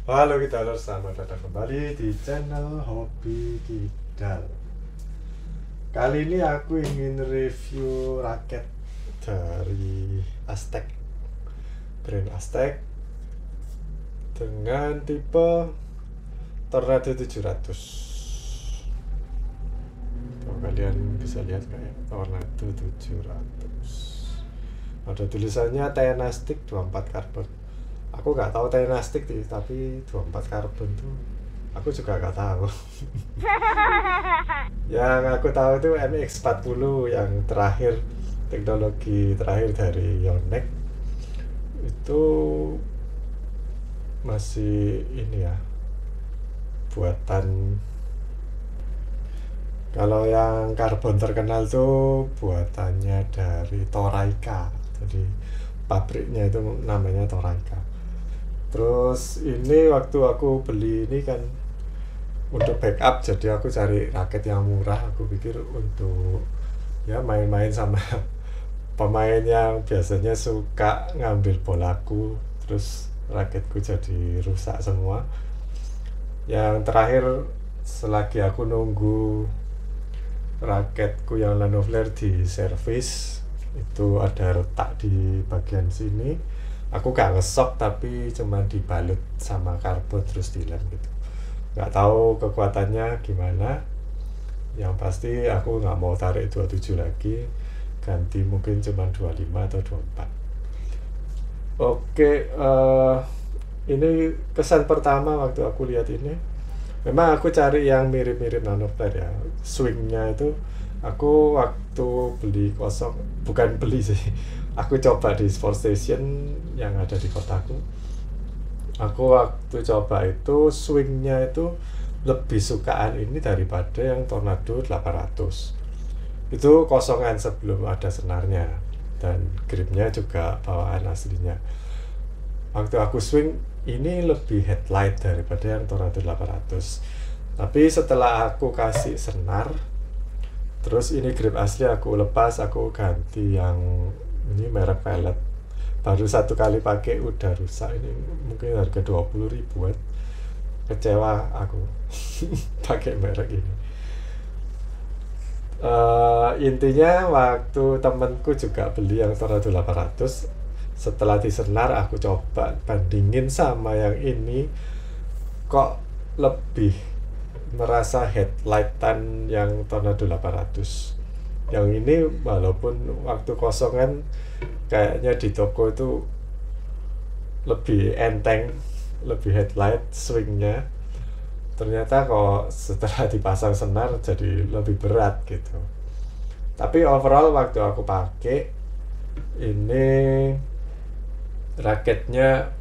Halo Kidalers, selamat datang kembali di channel Hobi Kidal. Kali ini aku ingin review raket dari Aztec, brand Aztec dengan tipe Tornado 700. Tuh, kalian bisa lihat kayak Tornado 700. Ada tulisannya Tynastic 24 karbon. Aku nggak tahu Tynastic sih, tapi 24 karbon tuh aku juga nggak tahu. Yang aku tahu itu MX40 yang terakhir, teknologi terakhir dari Yonex itu masih ini ya, buatan. Kalau yang karbon terkenal tuh buatannya dari Toraika, jadi pabriknya itu namanya Toraika. Terus ini waktu aku beli ini kan untuk backup, jadi aku cari raket yang murah. Aku pikir untuk ya main-main sama pemain yang biasanya suka ngambil bolaku, terus raketku jadi rusak semua. Yang terakhir, selagi aku nunggu raketku yang Nano Flare di servis, itu ada retak di bagian sini. Aku gak ngesok, tapi cuma dibalut sama karbon terus dilem gitu. Gak tahu kekuatannya gimana. Yang pasti aku gak mau tarik 27 lagi, ganti mungkin cuma 25 atau 24. Oke, ini kesan pertama waktu aku lihat ini. Memang aku cari yang mirip-mirip Nano Flare ya. Swingnya itu aku waktu beli kosong, bukan beli sih, aku coba di Sport Station yang ada di kotaku. Aku waktu coba itu swingnya itu lebih sukaan ini daripada yang Tornado 800. Itu kosongan sebelum ada senarnya, dan gripnya juga bawaan aslinya. Waktu aku swing ini lebih headlight daripada yang Tornado 800. Tapi setelah aku kasih senar, terus ini grip asli aku lepas, aku ganti yang ini merek pellet. Baru satu kali pakai udah rusak. Ini mungkin harga 20 ribuan. Kecewa aku pakai merek ini. Intinya waktu temenku juga beli yang Tornado 800, setelah disenar aku coba bandingin sama yang ini, kok lebih merasa headlightan yang Tornado 800. Yang ini walaupun waktu kosongan kayaknya di toko itu lebih enteng, lebih headlight swingnya, ternyata kok setelah dipasang senar jadi lebih berat gitu. Tapi overall waktu aku pakai ini raketnya,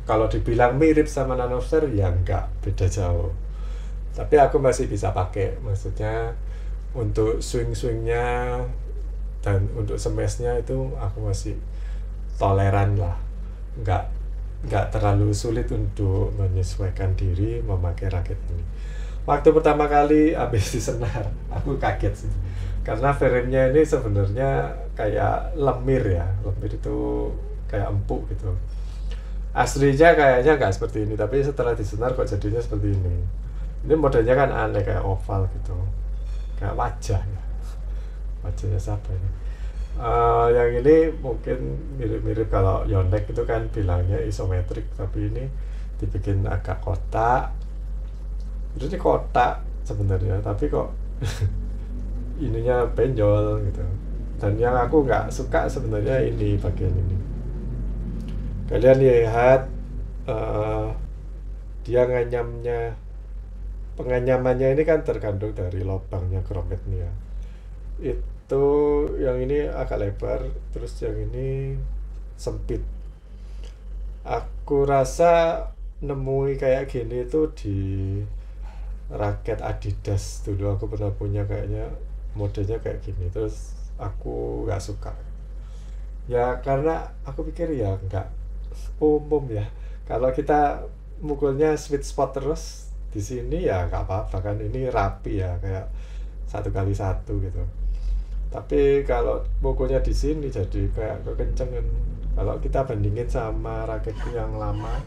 kalau dibilang mirip sama Nano Flare ya enggak, beda jauh. Tapi aku masih bisa pakai, maksudnya untuk swing-swingnya dan untuk smashnya itu aku masih toleran lah, nggak terlalu sulit untuk menyesuaikan diri memakai raket ini. Waktu pertama kali habis disenar aku kaget sih, karena frame-nya ini sebenarnya kayak lemir ya. Lemir itu kayak empuk gitu. Aslinya kayaknya nggak seperti ini, tapi setelah disenar kok jadinya seperti ini. Ini modelnya kan aneh, kayak oval gitu, kayak wajah ya. Wajahnya siapa ini? Yang ini mungkin mirip-mirip, kalau Yonex itu kan bilangnya isometrik, tapi ini dibikin agak kotak. Ini kotak sebenarnya, tapi kok ininya benjol gitu. Dan yang aku nggak suka sebenarnya ini, bagian ini. Kalian lihat, dia nganyamnya, penganyamannya ini kan tergantung dari lubangnya grometnya. Itu yang ini agak lebar, terus yang ini sempit. Aku rasa nemui kayak gini itu di raket Adidas dulu, aku pernah punya kayaknya modelnya kayak gini, terus aku nggak suka ya, karena aku pikir ya nggak umum ya. Kalau kita mukulnya sweet spot terus di sini ya nggak apa-apa kan, ini rapi ya, kayak 1x1 gitu. Tapi kalau mukulnya di sini jadi kayak kekencengan. Kalau kita bandingin sama raketku yang lama,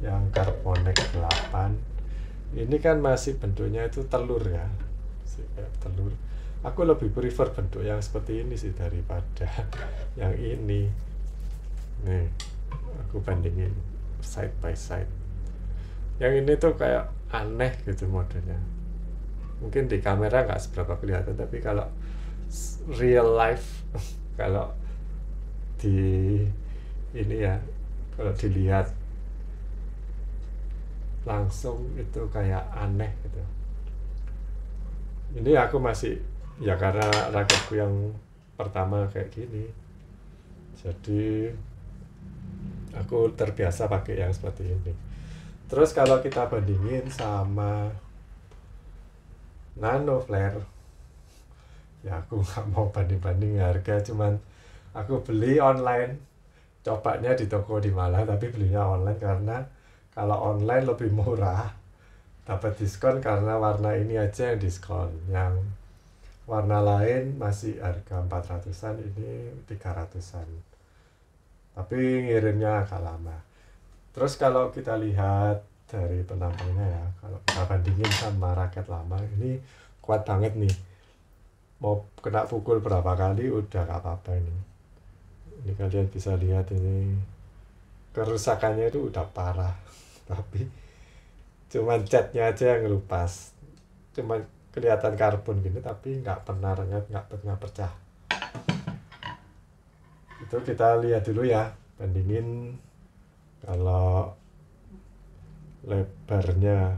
yang Carbonec 8 ini kan masih bentuknya itu telur ya, masih kayak telur. Aku lebih prefer bentuk yang seperti ini sih daripada yang ini. Nih, aku bandingin side by side. Yang ini tuh kayak aneh gitu modelnya. Mungkin di kamera nggak seberapa kelihatan, tapi kalau real life, kalau di ini ya, kalau dilihat langsung itu kayak aneh gitu. Ini aku masih ya karena raketku yang pertama kayak gini, jadi aku terbiasa pakai yang seperti ini. Terus kalau kita bandingin sama Nano Flare, ya aku nggak mau banding-banding harga, cuman aku beli online, cobanya di toko di Malang, tapi belinya online karena kalau online lebih murah, dapat diskon karena warna ini aja yang diskon, yang warna lain masih harga 400-an, ini 300-an. Tapi ngirimnya agak lama. Terus kalau kita lihat dari penampangnya ya, kalau kita bandingin sama raket lama, ini kuat banget nih. Mau kena pukul berapa kali udah gak apa-apa ini. Ini kalian bisa lihat ini kerusakannya itu udah parah. Tapi cuman catnya aja yang ngelupas. Cuman kelihatan karbon gini tapi nggak pernah renyah, nggak pernah pecah. Itu kita lihat dulu ya, bandingin kalau lebarnya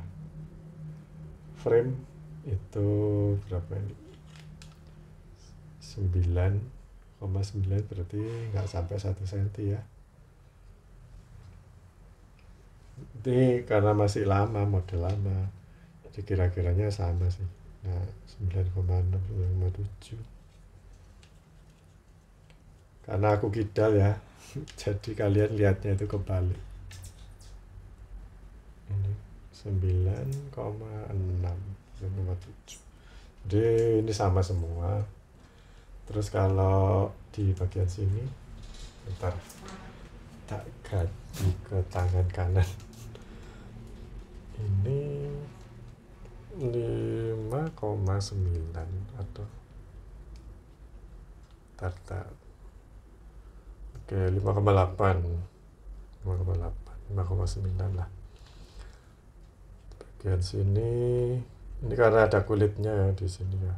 frame itu berapa ini, 9,9, berarti nggak sampai 1 cm ya. Ini karena masih lama, model lama, jadi kira-kiranya sama sih. Nah, 9,6, 9,7. Karena aku kidal ya, jadi kalian lihatnya itu kebalik. Ini 9,6, 9,7. Jadi ini sama semua. Terus kalau di bagian sini, bentar, tak ganti ke tangan kanan. Ini 5,9 atau tartar. Oke, 5,8. 5,9 lah. Bagian sini, ini karena ada kulitnya ya di sini ya.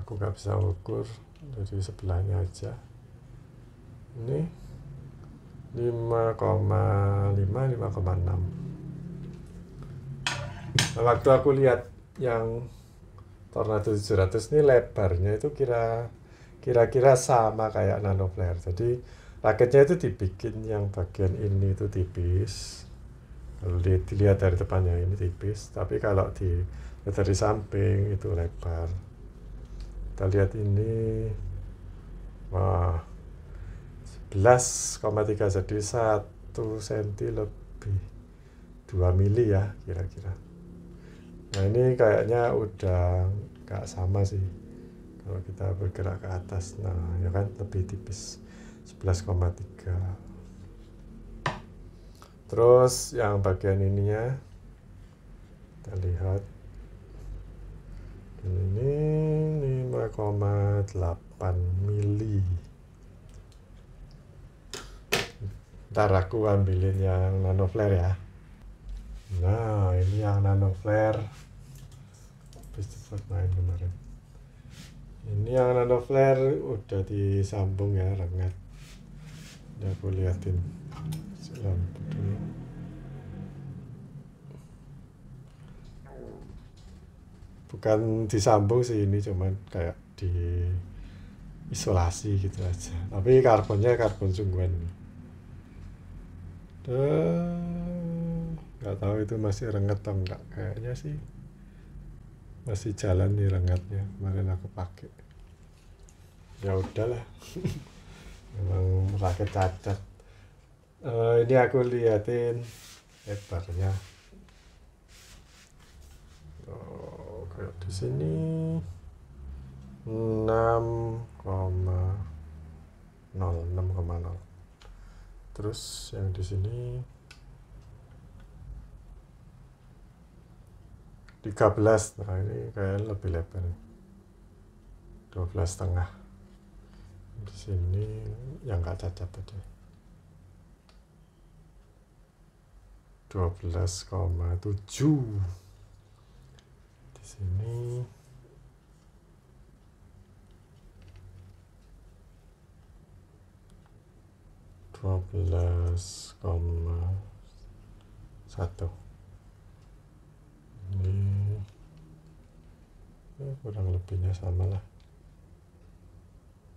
Aku nggak bisa ukur dari sebelahnya aja. Ini 5,5, 5,6. Nah, waktu aku lihat yang Tornado 700 ini lebarnya itu kira-kira sama kayak Nano Flare. Jadi raketnya itu dibikin yang bagian ini itu tipis. Kalau dilihat dari depannya ini tipis, tapi kalau dilihat dari samping itu lebar. Kita lihat ini, wah, 11,3, jadi 1 cm lebih, 2 mili ya kira-kira. Nah ini kayaknya udah nggak sama sih kalau kita bergerak ke atas. Nah ya kan lebih tipis, 11,3. Terus yang bagian ininya kita lihat ini 5,8 mili. Ntar aku ambilin yang Nano Flare ya. Nah ini yang Nano Flare, habis cepat main kemarin. Ini yang Nano Flare udah disambung ya, rengat. Udah aku liatin lampu dulu. Bukan disambung sih, ini cuman kayak di isolasi gitu aja. Tapi karbonnya karbon sungguhan. Nggak tahu itu masih rengat atau enggak, kayaknya sih masih jalan nih rengatnya, kemarin aku pakai. Ya udahlah. Memang raket cacat. Ini aku liatin lebarnya. Kayak di sini 6,0. Terus yang di sini 13. Nah ini kayak lebih lebar, 12,5 di sini yang nggak cacat tadi, 12,7 di sini, 12,1. Ini kurang lebihnya sama lah,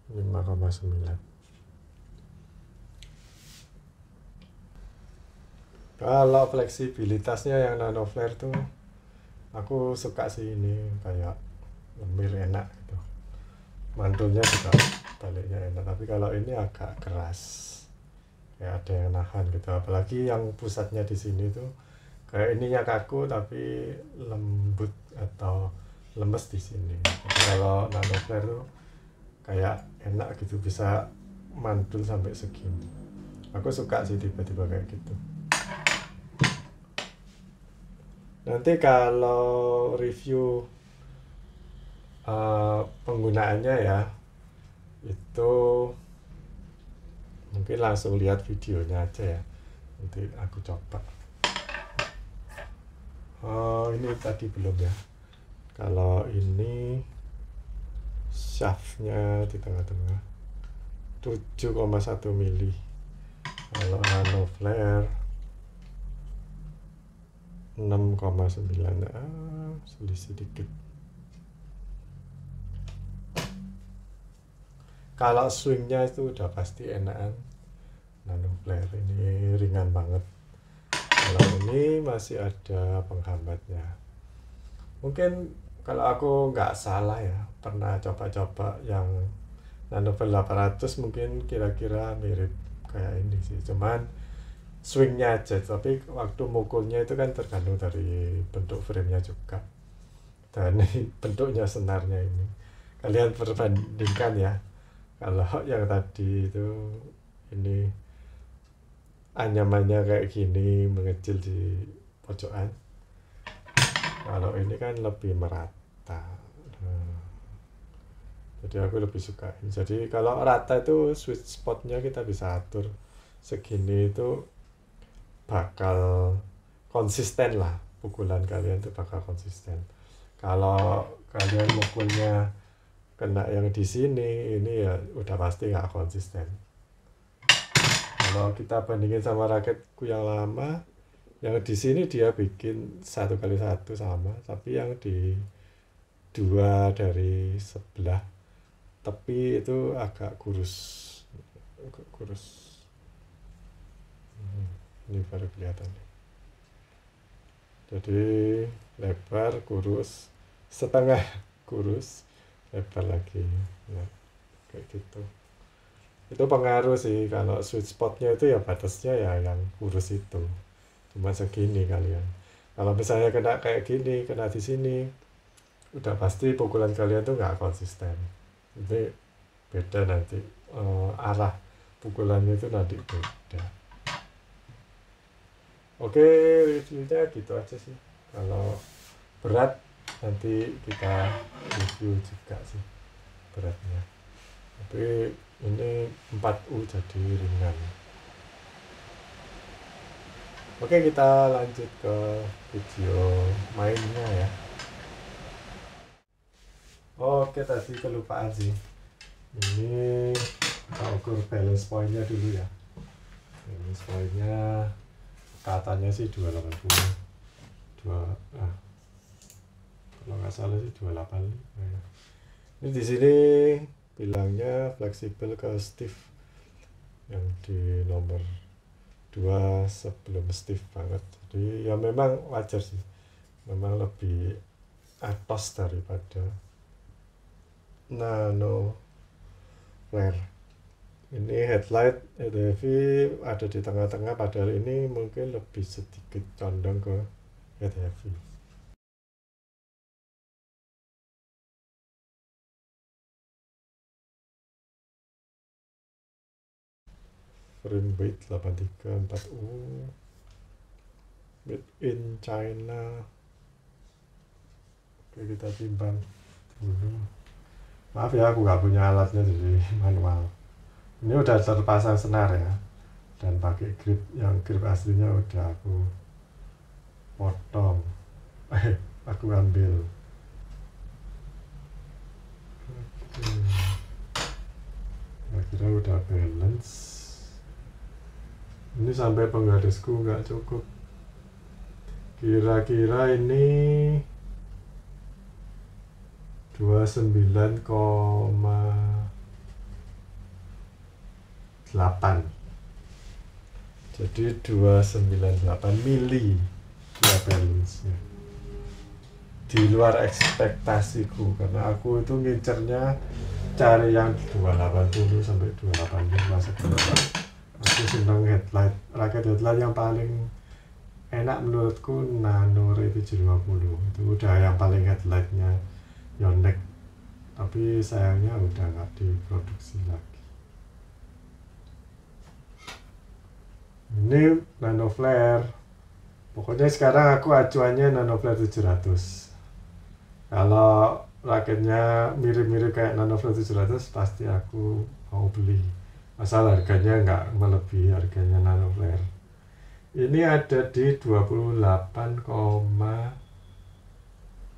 5,9. Kalau fleksibilitasnya yang nano flare tuh aku suka sih, ini kayak lemir enak gitu, mantulnya juga baliknya enak, tapi kalau ini agak keras, kayak ada yang nahan gitu, apalagi yang pusatnya di sini tuh kayak ininya kaku tapi lembut atau lemes di sini. Jadi kalau nano flare tuh kayak enak gitu, bisa mantul sampai segini. Aku suka sih tiba-tiba kayak gitu. Nanti kalau review penggunaannya ya, itu mungkin langsung lihat videonya aja ya, nanti aku coba. Ini tadi belum ya. Kalau ini shaftnya di tengah-tengah 7,1 mili. Kalau nano flare 6,9, selisih dikit. Kalau swingnya itu udah pasti enakan nano flare, ini ringan banget. Kalau ini masih ada penghambatnya. Mungkin kalau aku nggak salah ya, pernah coba-coba yang nano flare 800, mungkin kira-kira mirip kayak ini sih, cuman swingnya aja, tapi waktu mukulnya itu kan tergantung dari bentuk framenya juga, dan bentuknya senarnya ini kalian perbandingkan ya. Kalau yang tadi itu, ini anyamannya kayak gini, mengecil di pojokan, kalau ini kan lebih merata. Jadi aku lebih suka ini. Jadi kalau rata itu sweet spotnya kita bisa atur segini, itu bakal konsisten lah, pukulan kalian itu bakal konsisten. Kalau kalian mukulnya kena yang di sini, ini ya udah pasti nggak konsisten. Kalau kita bandingin sama raketku yang lama, yang di sini dia bikin 1x1 sama, tapi yang di 2 dari sebelah tepi itu agak kurus, ini baru kelihatan. Jadi lebar, kurus, setengah kurus, lebar lagi, nah kayak gitu. Itu pengaruh sih. Kalau sweet spotnya itu ya batasnya ya yang kurus itu cuma segini kalian. Kalau misalnya kena kayak gini, kena di sini, udah pasti pukulan kalian tuh nggak konsisten. Jadi beda nanti, arah pukulannya itu nanti beda. Oke, reviewnya gitu aja sih. Kalau berat nanti kita review juga sih beratnya, tapi ini 4U jadi ringan. Oke, kita lanjut ke video mainnya ya. Oke, tadi kelupaan sih, ini kita ukur balance point-nya dulu ya. Balance point-nya katanya sih 280, kalau nggak salah sih 285. Ini di sini bilangnya fleksibel ke stiff, yang di nomor 2 sebelum stiff banget. Jadi ya memang wajar sih, memang lebih atas daripada nano flare. Ini headlight heavy ada di tengah-tengah, padahal ini mungkin lebih sedikit condong ke head heavy. Frame weight 834U, made in China. Oke, kita timbang dulu. Maaf ya, aku nggak punya alatnya jadi manual. Ini udah terpasang senar ya, dan pakai grip, yang grip aslinya udah aku potong. Aku ambil. Oke. Kira-kira udah balance. Ini sampai penggarisku nggak cukup. Kira-kira ini 29,8. Jadi 298 mili ya balance-nya. Di luar ekspektasiku, karena aku itu ngincernya cari yang 280 sampai 285 sebenarnya. Aku senang headlight, raket headlight yang paling enak menurutku Nano Ray 750. Itu udah yang paling headlightnya Yonex, tapi sayangnya udah nggak diproduksi lagi. Ini Nano Flare. Pokoknya sekarang aku acuannya Nano Flare 700. Kalau raketnya mirip-mirip kayak Nano Flare 700 pasti aku mau beli. Asal harganya nggak melebihi harganya Nano Flare. Ini ada di 28,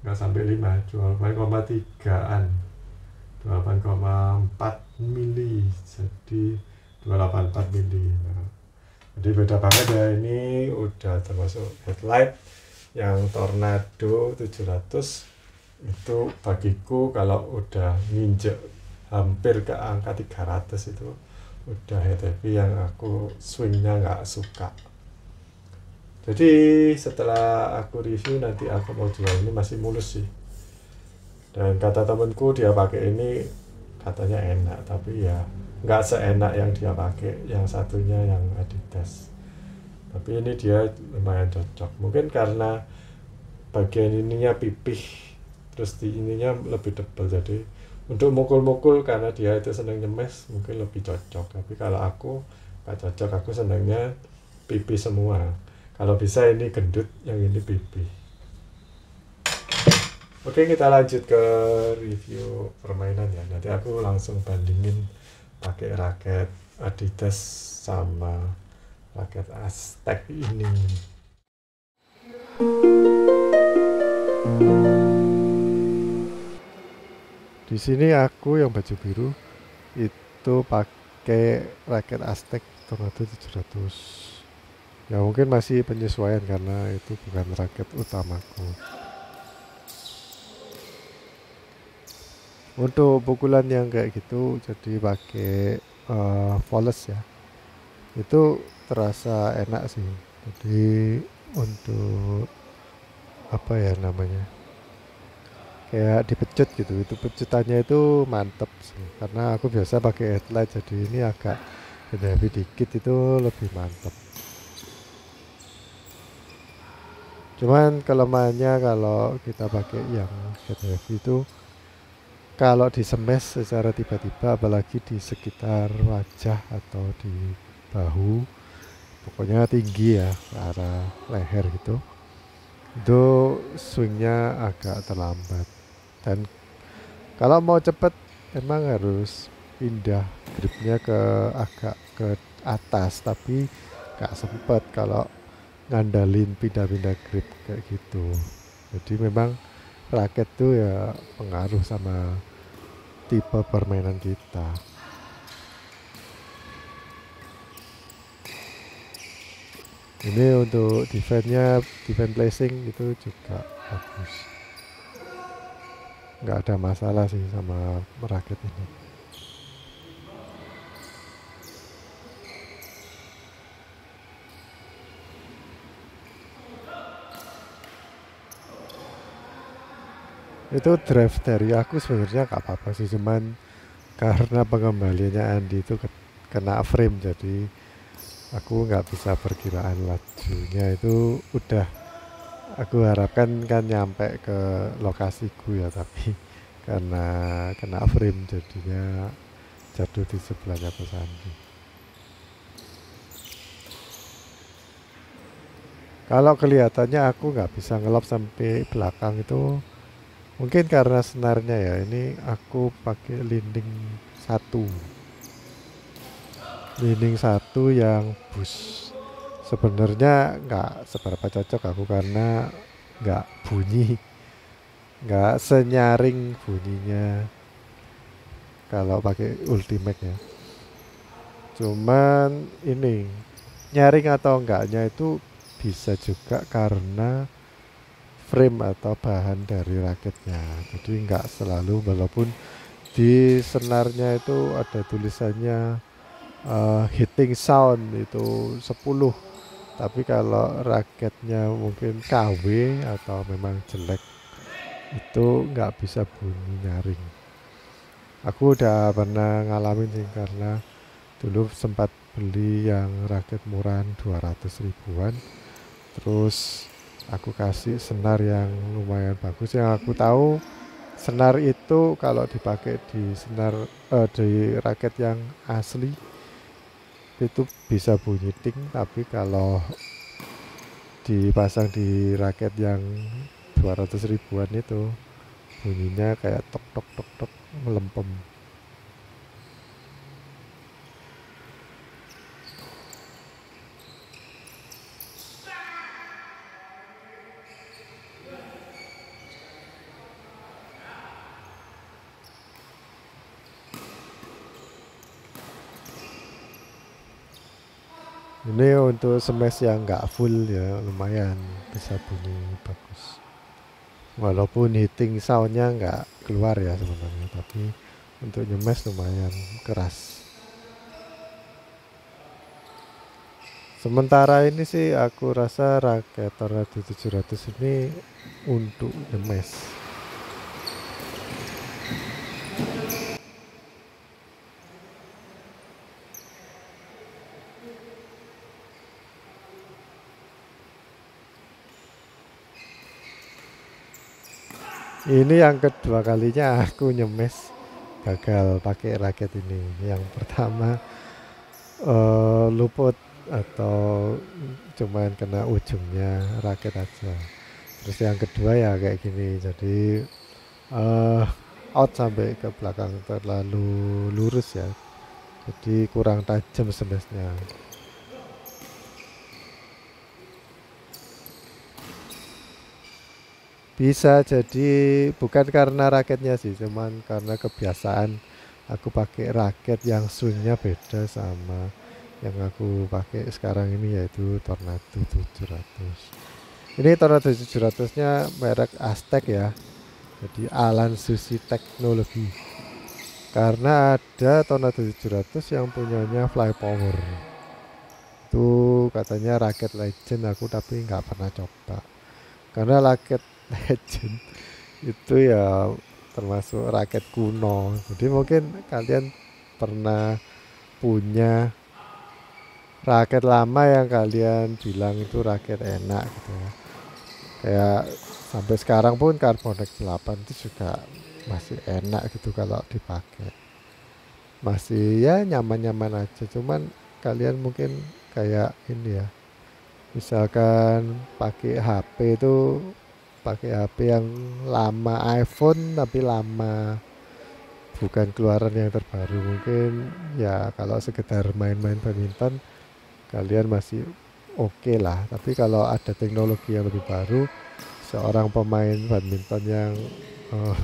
nggak sampai 5, 28,3an, 28,4 mili, jadi 284 mili. Nah, jadi beda banget ya. Ini udah termasuk headlight yang Tornado 700. Itu bagiku kalau udah nginjek hampir ke angka 300 itu udah heavy yang aku swingnya nggak suka. Jadi setelah aku review nanti aku mau jual, ini masih mulus sih. Dan kata temenku dia pakai ini katanya enak, tapi ya nggak seenak yang dia pakai yang satunya yang Adidas. Tapi ini dia lumayan cocok. Mungkin karena bagian ininya pipih, terus di ininya lebih tebal, jadi untuk mukul-mukul karena dia itu senang nyemes mungkin lebih cocok. Tapi kalau aku nggak cocok, aku senangnya pipih semua. Kalau bisa ini gendut, yang ini pipih. Oke, kita lanjut ke review permainan ya. Nanti aku langsung bandingin pakai raket Adidas sama raket Aztec ini. Di sini aku yang baju biru itu pakai raket Aztec Tornado 700. Ya mungkin masih penyesuaian karena itu bukan raket utamaku. Untuk pukulan yang kayak gitu jadi pakai Voles ya. Itu terasa enak sih. Jadi untuk apa ya namanya? Kayak dipecut gitu. Itu pecutannya itu mantep sih. Karena aku biasa pakai headlight, jadi ini agak heavy dikit itu lebih mantep. Cuman kelemahannya kalau kita pakai yang heavy itu kalau disemes secara tiba-tiba, apalagi di sekitar wajah atau di bahu, pokoknya tinggi ya ke arah leher gitu, itu swingnya agak terlambat. Dan kalau mau cepet emang harus pindah gripnya ke agak ke atas, tapi gak sempet kalau ngandalin pindah-pindah grip kayak gitu. Jadi memang raket tuh ya pengaruh sama tipe permainan kita. Ini untuk defense placing itu juga bagus, nggak ada masalah sih sama raket ini. Itu drive dari aku sebenarnya nggak apa-apa sih, cuman karena pengembaliannya Andi itu kena frame, jadi aku nggak bisa perkiraan lajunya. Itu udah aku harapkan kan nyampe ke lokasiku ya, tapi karena kena frame jadinya jatuh di sebelahnya Mas Andi. Kalau kelihatannya aku nggak bisa ngelop sampai belakang itu Mungkin karena senarnya ya, ini aku pakai linding satu. Linding satu yang bus. Sebenarnya nggak seberapa cocok aku karena nggak bunyi, nggak senyaring bunyinya kalau pakai ultimate ya. Cuman ini nyaring atau enggaknya itu bisa juga karena frame atau bahan dari raketnya. Jadi enggak selalu, walaupun di senarnya itu ada tulisannya hitting sound itu 10, tapi kalau raketnya mungkin KW atau memang jelek itu nggak bisa bunyi nyaring. Aku udah pernah ngalamin sih, karena dulu sempat beli yang raket murahan 200 ribuan, terus aku kasih senar yang lumayan bagus. Yang aku tahu senar itu kalau dipakai di senar di raket yang asli itu bisa bunyi ting, tapi kalau dipasang di raket yang 200 ribuan itu bunyinya kayak tok tok tok tok melempem. Ini untuk smash yang nggak full ya lumayan bisa bunyi bagus. Walaupun hitting soundnya nggak keluar ya sebenarnya, tapi untuk nyemes lumayan keras. Sementara ini sih aku rasa raket Tornado 700 ini untuk nyemes. Ini yang kedua kalinya aku nyemes gagal pakai raket ini. Yang pertama luput atau cuman kena ujungnya raket aja. Terus yang kedua ya kayak gini, jadi eh out sampai ke belakang terlalu lurus ya, jadi kurang tajam smashnya. Bisa jadi bukan karena raketnya sih, cuman karena kebiasaan aku pakai raket yang swingnya beda sama yang aku pakai sekarang ini, yaitu Tornado 700. Ini Tornado 700-nya merek Aztec ya. Jadi Alan Susi Teknologi. Karena ada Tornado 700 yang punyanya Fly Power. Itu katanya raket legend, aku tapi nggak pernah coba. Karena raket legend itu ya termasuk raket kuno. Jadi mungkin kalian pernah punya raket lama yang kalian bilang itu raket enak gitu ya. Kayak sampai sekarang pun Carbonec 8 itu juga masih enak gitu kalau dipakai. Masih ya nyaman-nyaman aja. Cuman kalian mungkin kayak ini ya. Misalkan pakai HP itu, pakai HP yang lama, iPhone tapi lama, bukan keluaran yang terbaru. Mungkin ya kalau sekedar main-main badminton kalian masih oke lah. Tapi kalau ada teknologi yang lebih baru, seorang pemain badminton yang eh,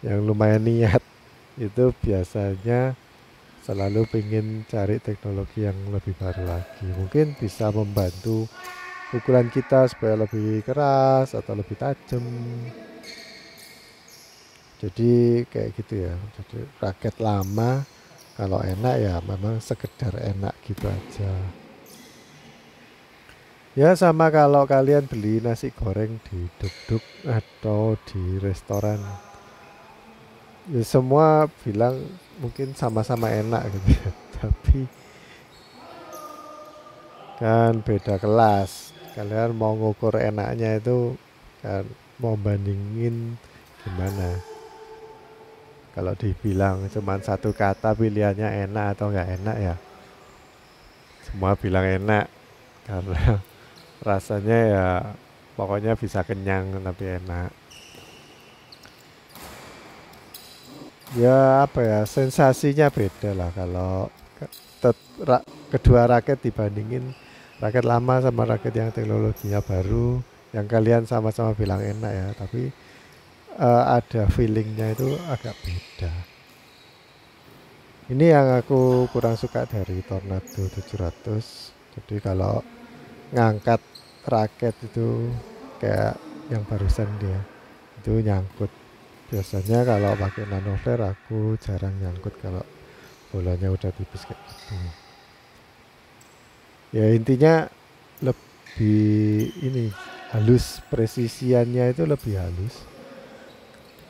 yang lumayan niat itu biasanya selalu pengen cari teknologi yang lebih baru lagi. Mungkin bisa membantu pukulan kita supaya lebih keras atau lebih tajam. Jadi kayak gitu ya. Jadi raket lama kalau enak ya memang sekedar enak gitu aja. Ya sama kalau kalian beli nasi goreng di Duk atau di restoran, ya semua bilang mungkin sama-sama enak gitu ya. Tapi kan beda kelas. Kalian mau ngukur enaknya itu kan mau bandingin gimana. Kalau dibilang cuma satu kata pilihannya enak atau nggak enak ya, semua bilang enak karena rasanya ya pokoknya bisa kenyang tapi enak. Ya apa ya, sensasinya beda lah kalau kedua raket dibandingin raket lama sama raket yang teknologinya baru, yang kalian sama-sama bilang enak ya, tapi ada feelingnya itu agak beda. Ini yang aku kurang suka dari Tornado 700. Jadi kalau ngangkat raket itu kayak yang barusan dia itu nyangkut. Biasanya kalau pakai nano flare aku jarang nyangkut kalau bolanya udah tipis kayak gitu. Ya intinya lebih ini halus, presisiannya itu lebih halus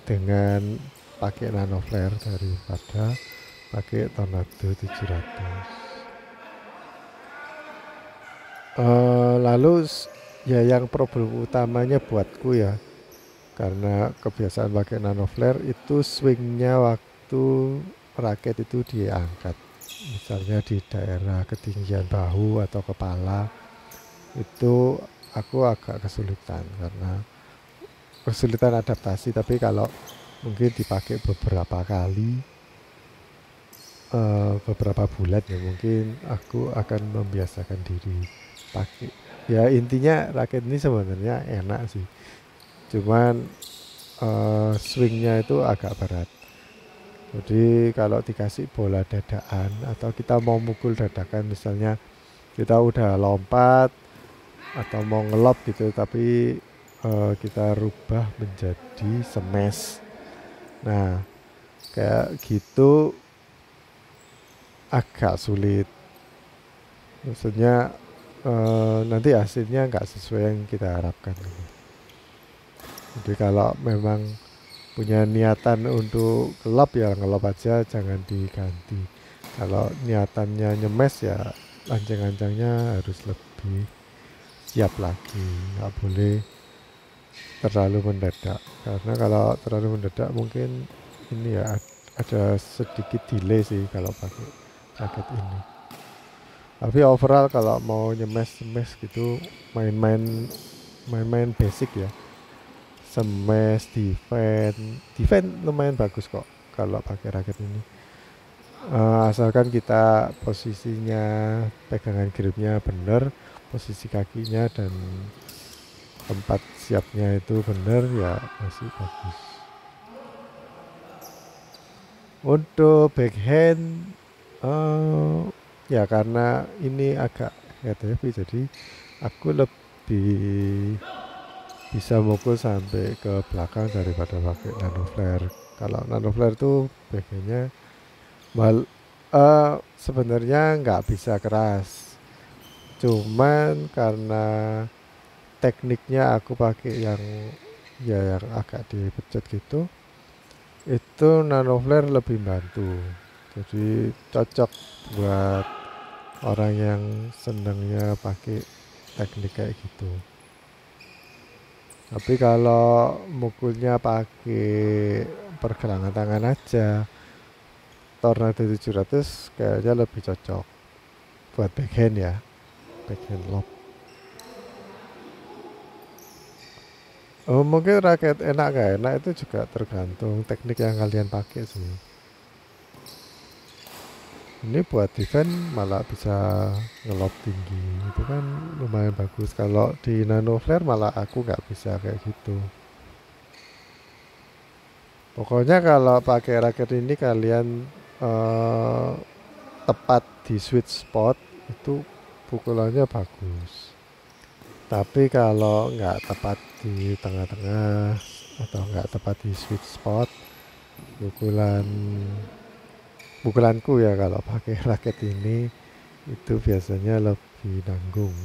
dengan pakai nano flare daripada pakai Tornado 700. Lalu ya yang problem utamanya buatku ya, karena kebiasaan pakai nano flare itu swingnya waktu raket itu diangkat, misalnya di daerah ketinggian bahu atau kepala, itu aku agak kesulitan karena kesulitan adaptasi. Tapi kalau mungkin dipakai beberapa kali, beberapa bulan ya, mungkin aku akan membiasakan diri pakai. Ya intinya raket ini sebenarnya enak sih, cuman swingnya itu agak berat. Jadi kalau dikasih bola dadakan atau kita mau mukul dadakan, misalnya kita udah lompat atau mau ngelop gitu, tapi kita rubah menjadi smash. Nah kayak gitu agak sulit. Maksudnya nanti hasilnya nggak sesuai yang kita harapkan. Jadi kalau memang punya niatan untuk ngelop ya ngelop aja, jangan diganti. Kalau niatannya nyemes ya ancang-ancangnya harus lebih siap lagi, nggak boleh terlalu mendadak, karena kalau terlalu mendadak mungkin ini ya ada sedikit delay sih kalau pakai raket ini. Tapi overall kalau mau nyemes gitu, main-main basic ya, smash, defend lumayan bagus kok kalau pakai raket ini. Asalkan kita posisinya, pegangan gripnya bener, posisi kakinya dan tempat siapnya itu bener, ya masih bagus. Untuk backhand ya karena ini agak head heavy, jadi aku lebih bisa mukul sampai ke belakang daripada pakai nano flare. Kalau nano flare tuh backhandnya sebenarnya nggak bisa keras, cuman karena tekniknya aku pakai yang ya yang agak dipecut gitu, itu nano flare lebih bantu. Jadi cocok buat orang yang senangnya pakai teknik kayak gitu. Tapi kalau mukulnya pakai pergelangan tangan aja, Tornado 700 kayaknya lebih cocok buat backhand ya, backhand lob. Mungkin raket enak gak enak itu juga tergantung teknik yang kalian pakai sih. Ini buat defense malah bisa ngelob tinggi, itu kan lumayan bagus. Kalau di nano flare malah aku nggak bisa kayak gitu. Pokoknya kalau pakai raket ini kalian tepat di sweet spot itu pukulannya bagus. Tapi kalau nggak tepat di tengah-tengah atau nggak tepat di sweet spot, pukulanku ya kalau pakai raket ini itu biasanya lebih nanggung.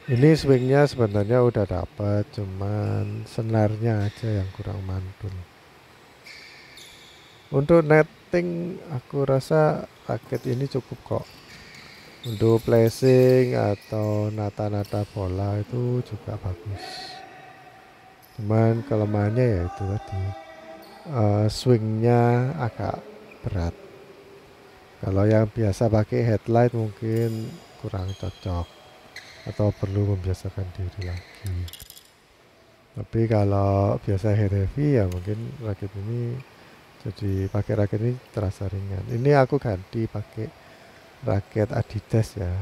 Ini swingnya sebenarnya udah dapat, cuman senarnya aja yang kurang mantul. Untuk netting aku rasa raket ini cukup kok. Untuk placing atau nata-nata bola itu juga bagus. Cuman kelemahannya ya itu tadi, swingnya agak berat. Kalau yang biasa pakai headlight mungkin kurang cocok atau perlu membiasakan diri lagi. Tapi kalau biasa heavy ya mungkin rakit ini, jadi pakai raket ini terasa ringan. Ini aku ganti pakai raket Adidas ya.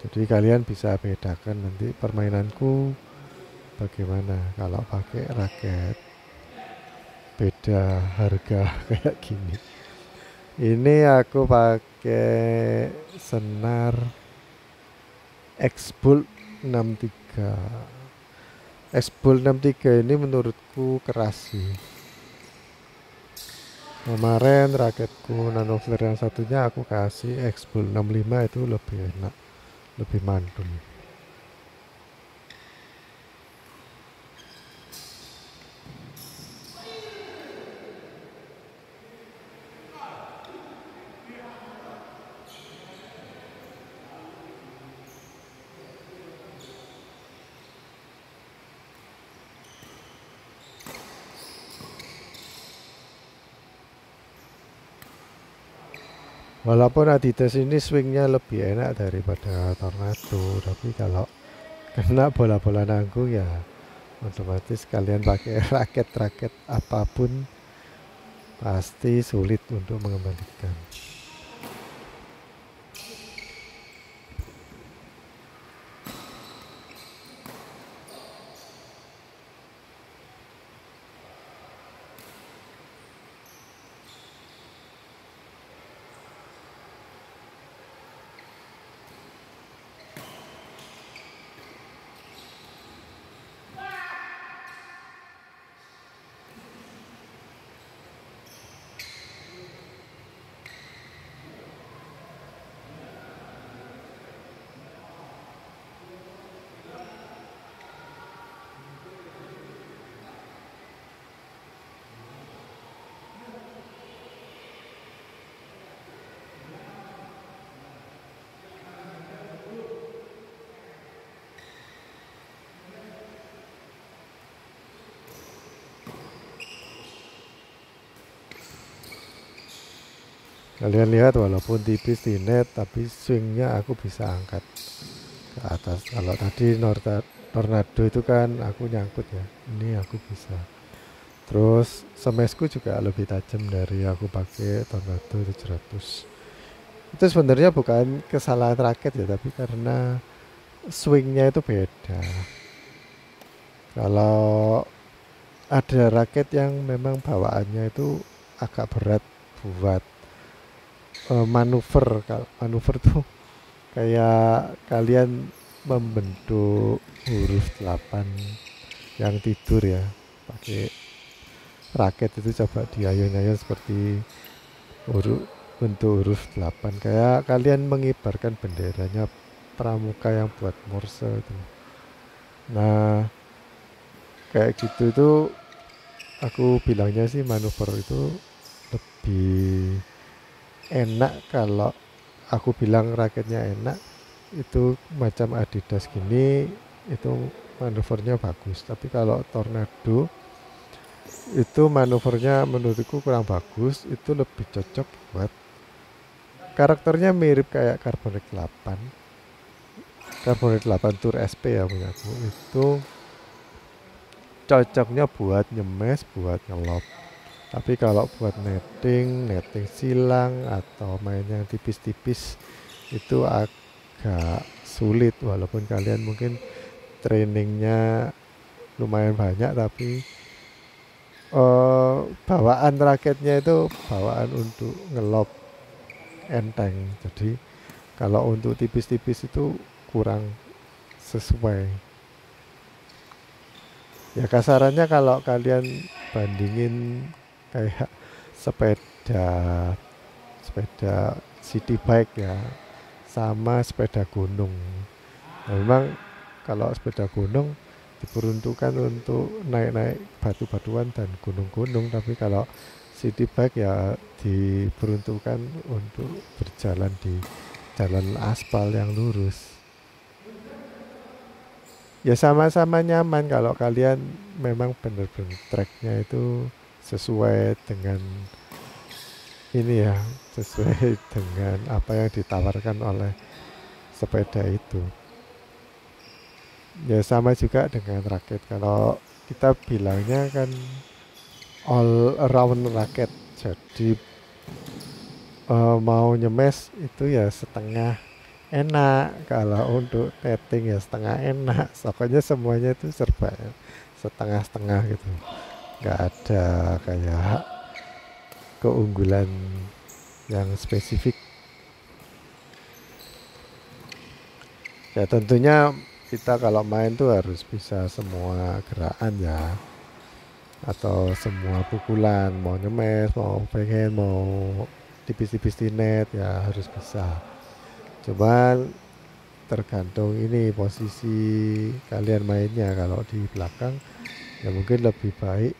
Jadi kalian bisa bedakan nanti permainanku bagaimana kalau pakai raket beda harga kayak gini. Ini aku pakai Senar X-Bolt 63. X-Bolt 63 ini menurutku keras sih. Kemarin raketku Nano Flare yang satunya aku kasih X-Bolt 65, itu lebih enak, lebih mantul. Walaupun Adidas ini swingnya lebih enak daripada Tornado, tapi kalau kena bola-bola nanggung ya otomatis kalian pakai raket-raket apapun pasti sulit untuk mengembalikan. Kalian lihat walaupun tipis di net tapi swingnya aku bisa angkat ke atas. Kalau tadi Tornado itu kan aku nyangkut ya, ini aku bisa. Terus smashku juga lebih tajam dari aku pakai Tornado 700. Itu sebenarnya bukan kesalahan raket ya, tapi karena swingnya itu beda. Kalau ada raket yang memang bawaannya itu agak berat buat manuver. Kalau manuver tuh kayak kalian membentuk huruf 8 yang tidur ya, pakai raket itu coba diayun-ayun seperti bentuk huruf 8, kayak kalian mengibarkan benderanya pramuka yang buat Morse itu. Nah kayak gitu itu aku bilangnya sih manuver itu lebih enak. Kalau aku bilang raketnya enak itu macam Adidas gini, itu manuvernya bagus. Tapi kalau Tornado itu manuvernya menurutku kurang bagus, itu lebih cocok buat karakternya mirip kayak Carbonite 8. Carbonite 8 Tour SP ya punya aku, itu cocoknya buat nyemes, buat ngelop. Tapi kalau buat netting silang atau main yang tipis-tipis itu agak sulit, walaupun kalian mungkin trainingnya lumayan banyak, tapi bawaan raketnya itu bawaan untuk ngelop enteng. Jadi kalau untuk tipis-tipis itu kurang sesuai. Ya kasarannya kalau kalian bandingin kayak sepeda city bike ya sama sepeda gunung. Nah, memang kalau sepeda gunung diperuntukkan untuk naik-naik batu-batuan dan gunung-gunung, tapi kalau city bike ya diperuntukkan untuk berjalan di jalan aspal yang lurus. Ya sama-sama nyaman kalau kalian memang benar-benar tracknya itu sesuai dengan ini ya sesuai dengan apa yang ditawarkan oleh sepeda itu. Ya sama juga dengan raket. Kalau kita bilangnya kan all around raket. Jadi mau nyemes itu ya setengah enak, kalau untuk netting ya setengah enak. Pokoknya semuanya itu serba setengah-setengah gitu. Nggak ada kayak keunggulan yang spesifik. Ya tentunya kita kalau main tuh harus bisa semua gerakan ya, atau semua pukulan, mau nyemes, mau pengen, mau tipis-tipis di net ya harus bisa. Cuman tergantung ini posisi kalian mainnya. Kalau di belakang ya mungkin lebih baik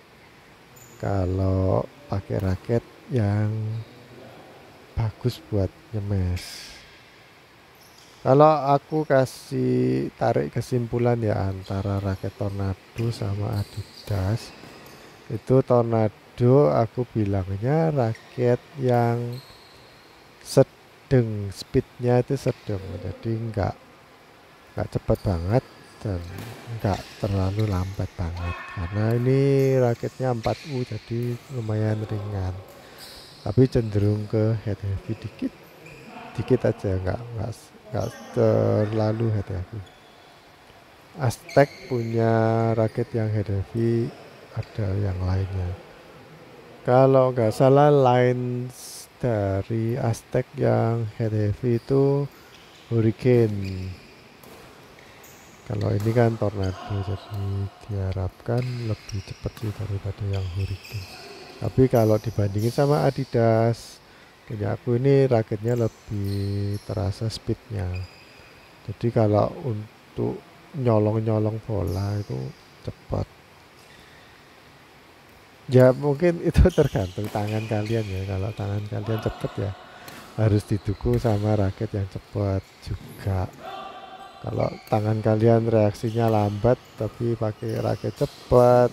kalau pakai raket yang bagus buat nyemes. Kalau aku kasih tarik kesimpulan ya antara raket Tornado sama Adidas, itu Tornado aku bilangnya raket yang sedang, speednya itu sedang, jadi nggak cepat banget dan nggak terlalu lambat banget, karena ini raketnya 4U jadi lumayan ringan, tapi cenderung ke head heavy dikit dikit aja, nggak terlalu head heavy. Aztec punya raket yang head heavy, ada yang lainnya. Kalau nggak salah line dari Aztec yang head heavy itu Hurricane. Kalau ini kan Tornado, jadi diharapkan lebih cepat sih daripada yang Hurricane. Tapi kalau dibandingin sama Adidas, punya aku ini raketnya lebih terasa speednya. Jadi kalau untuk nyolong-nyolong bola itu cepat. Ya mungkin itu tergantung tangan kalian ya. Kalau tangan kalian cepat ya harus didukung sama raket yang cepat juga. Kalau tangan kalian reaksinya lambat tapi pakai raket cepat,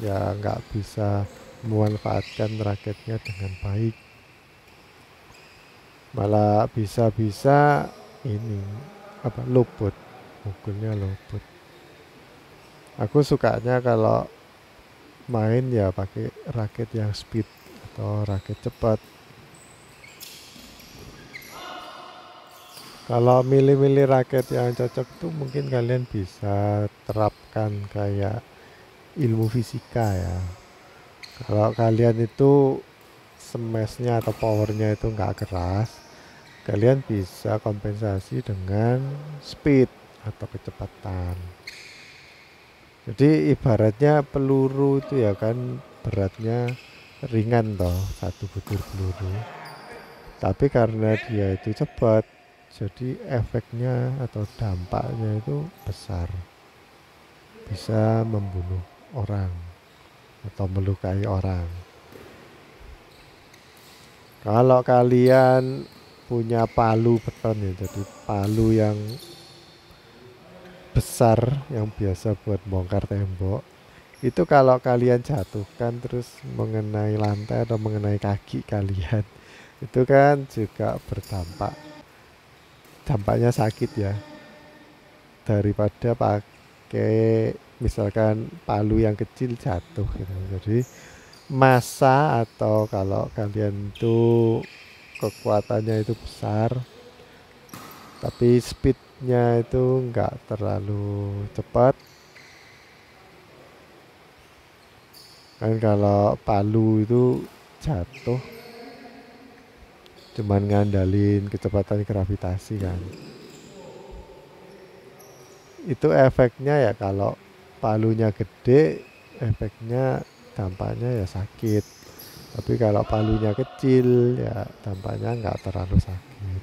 ya nggak bisa memanfaatkan raketnya dengan baik. Malah bisa-bisa ini luput, mukulnya luput. Aku sukanya kalau main ya pakai raket yang speed atau raket cepat. Kalau milih-milih raket yang cocok tuh mungkin kalian bisa terapkan kayak ilmu fisika ya. Kalau kalian itu smashnya atau powernya itu nggak keras, kalian bisa kompensasi dengan speed atau kecepatan. Jadi ibaratnya peluru itu ya kan beratnya ringan toh, satu butir peluru. Tapi karena dia itu cepat, jadi efeknya atau dampaknya itu besar, bisa membunuh orang atau melukai orang. Kalau kalian punya palu beton ya, jadi palu yang besar yang biasa buat bongkar tembok, itu kalau kalian jatuhkan terus mengenai lantai atau mengenai kaki kalian, itu kan juga dampaknya sakit ya, daripada pakai misalkan palu yang kecil jatuh gitu. Jadi massa atau kalau kalian tuh kekuatannya itu besar tapi speednya itu enggak terlalu cepat, kan kalau palu itu jatuh cuman ngandalin kecepatan gravitasi kan, itu efeknya ya kalau palunya gede efeknya dampaknya ya sakit, tapi kalau palunya kecil ya dampaknya nggak terlalu sakit.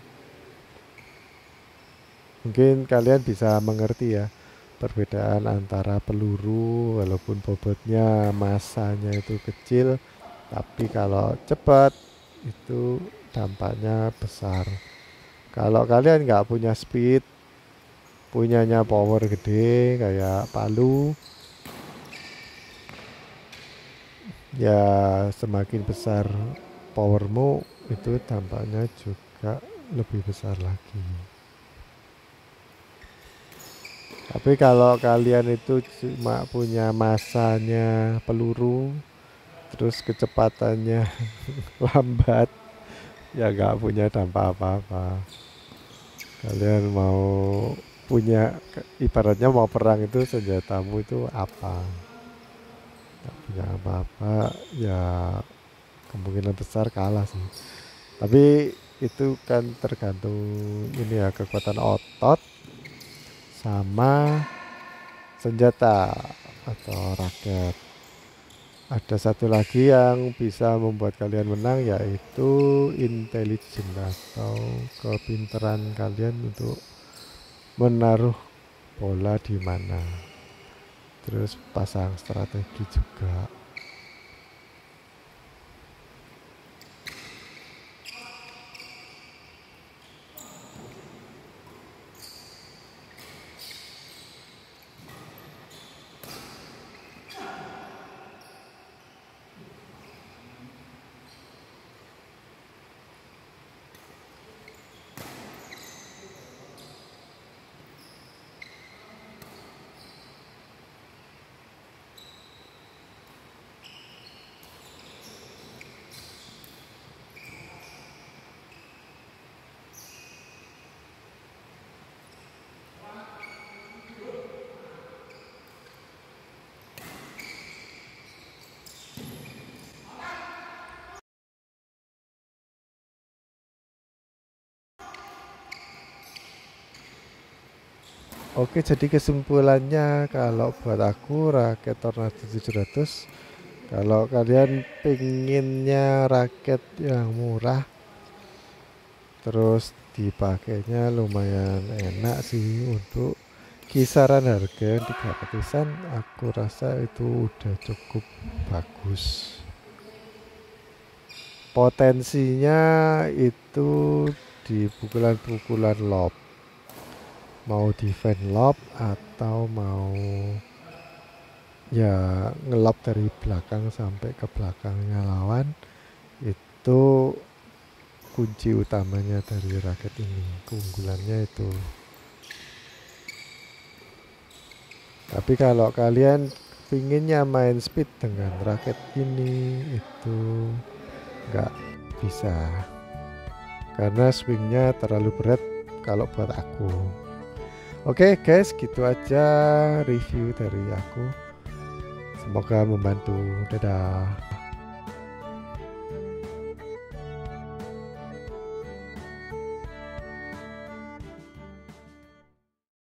Mungkin kalian bisa mengerti ya perbedaan antara peluru, walaupun bobotnya massanya itu kecil tapi kalau cepat itu dampaknya besar. Kalau kalian nggak punya speed, punyanya power gede kayak palu, ya semakin besar powermu itu dampaknya juga lebih besar lagi. Tapi kalau kalian itu cuma punya masanya peluru, terus kecepatannya lambat, ya nggak punya dampak apa-apa. Kalian mau punya, ibaratnya mau perang itu senjatamu itu apa? Nggak punya apa-apa, ya kemungkinan besar kalah sih. Tapi itu kan tergantung ini ya, kekuatan otot sama senjata atau raket. Ada satu lagi yang bisa membuat kalian menang, yaitu intelijen atau kepintaran kalian untuk menaruh bola di mana. Terus pasang strategi juga. Oke, jadi kesimpulannya kalau buat aku raket Tornado 700, kalau kalian pinginnya raket yang murah terus dipakainya lumayan enak sih, untuk kisaran harga 300-an aku rasa itu udah cukup bagus. Potensinya itu di pukulan-pukulan lob, mau defend lob atau mau ya ngelob dari belakang sampai ke belakangnya lawan, itu kunci utamanya dari raket ini, keunggulannya itu. Tapi kalau kalian pinginnya main speed dengan raket ini, itu nggak bisa, karena swingnya terlalu berat kalau buat aku. Oke guys, gitu aja review dari aku. Semoga membantu. Dadah.